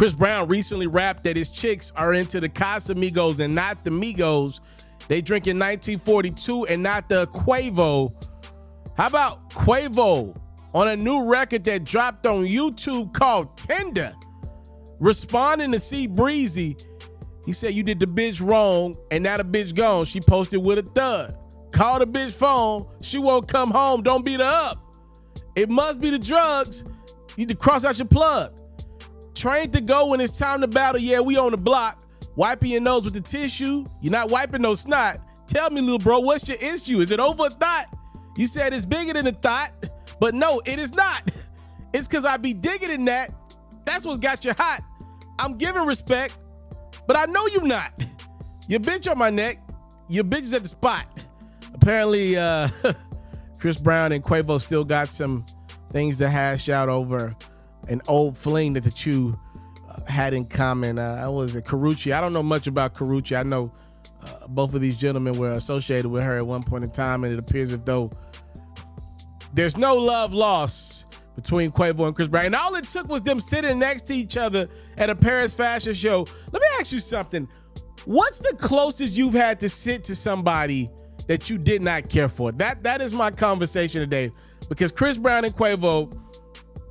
Chris Brown recently rapped that his chicks are into the Casamigos and not the Migos. They drinking 1942 and not the Quavo. How about Quavo on a new record that dropped on YouTube called Tender? Responding to C Breezy, he said, "You did the bitch wrong and now the bitch gone. She posted with a thug. Call the bitch phone. She won't come home. Don't beat her up. It must be the drugs. You need to cross out your plug. Trained to go when it's time to battle. Yeah, we on the block. Wiping your nose with the tissue. You're not wiping no snot. Tell me, little bro, what's your issue? Is it over a thought? You said it's bigger than a thought, but no, it is not. It's because I be digging in that. That's what got you hot. I'm giving respect, but I know you not. Your bitch on my neck. Your bitch is at the spot." Apparently, Chris Brown and Quavo still got some things to hash out over an old fling that the two had in common. Was it Karrueche? I don't know much about Karrueche. I know both of these gentlemen were associated with her at one point in time, and it appears as though there's no love lost between Quavo and Chris Brown. And all it took was them sitting next to each other at a Paris fashion show. Let me ask you something. What's the closest you've had to sit to somebody that you did not care for? That is my conversation today, because Chris Brown and Quavo,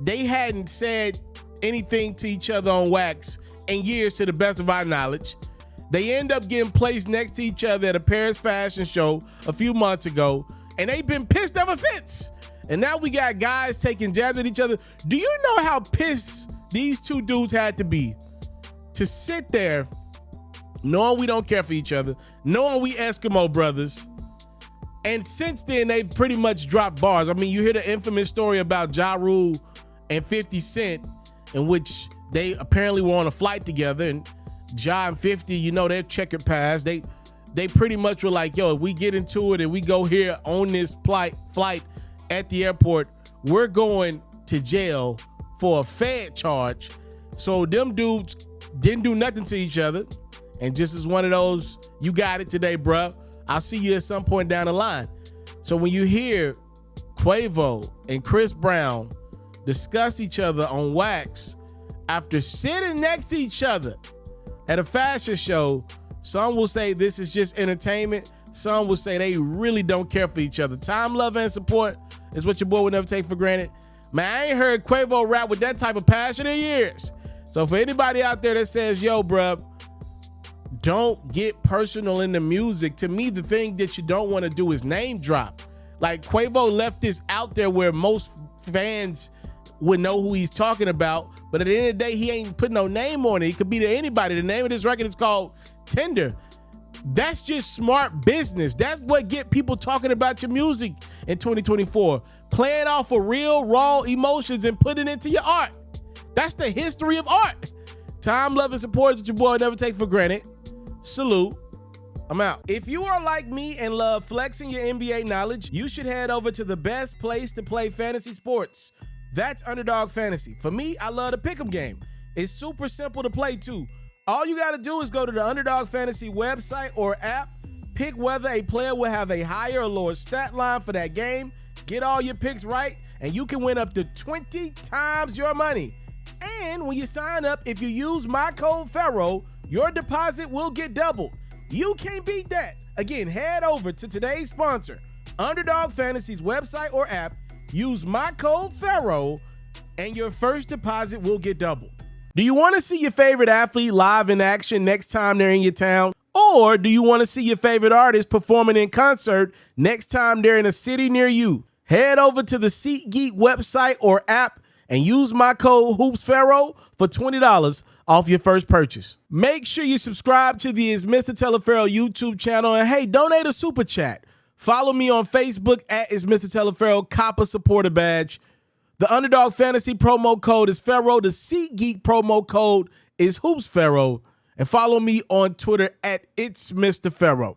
they hadn't said anything to each other on wax in years, to the best of our knowledge. They end up getting placed next to each other at a Paris fashion show a few months ago, and they've been pissed ever since. And now we got guys taking jabs at each other. Do you know how pissed these two dudes had to be to sit there knowing we don't care for each other, knowing we Eskimo brothers? And since then, they've pretty much dropped bars. I mean, you hear the infamous story about Ja Rule and 50 Cent, in which they apparently were on a flight together, and Ja and 50, you know, their checkered past. They pretty much were like, yo, if we get into it and we go here on this flight at the airport, we're going to jail for a Fed charge. So them dudes didn't do nothing to each other. And just as one of those, you got it today, bruh. I'll see you at some point down the line. So when you hear Quavo and Chris Brown discuss each other on wax after sitting next to each other at a fashion show, some will say this is just entertainment. Some will say they really don't care for each other. Time, love, and support is what your boy would never take for granted. Man, I ain't heard Quavo rap with that type of passion in years. So for anybody out there that says, yo, bruh, don't get personal in the music. To me, the thing that you don't want to do is name drop. Like, Quavo left this out there where most fans would know who he's talking about, but at the end of the day, he ain't put no name on it. It could be to anybody. The name of this record is called Tender. That's just smart business. That's what get people talking about your music in 2024. Playing off of real, raw emotions and putting it into your art. That's the history of art. Time, love, and support is what your boy never take for granted. Salute. I'm out. If you are like me and love flexing your NBA knowledge, you should head over to the best place to play fantasy sports. That's Underdog Fantasy. For me, I love the pick'em game. It's super simple to play too. All you got to do is go to the Underdog Fantasy website or app, pick whether a player will have a higher or lower stat line for that game, get all your picks right, and you can win up to 20 times your money. And when you sign up, if you use my code Ferro, your deposit will get doubled. You can't beat that. Again, head over to today's sponsor, Underdog Fantasy's website or app, use my code Ferro, and your first deposit will get doubled. Do you want to see your favorite athlete live in action next time they're in your town? Or do you want to see your favorite artist performing in concert next time they're in a city near you? Head over to the SeatGeek website or app and use my code HoopsFerro for $20 off your first purchase. Make sure you subscribe to the It's Mr. Taliaferro YouTube channel, and hey, donate a super chat. Follow me on Facebook at It's Mr. Taliaferro, cop a supporter badge. The Underdog Fantasy promo code is Ferro. The SeatGeek promo code is HoopsFerro. And follow me on Twitter at It's Mr. Ferro.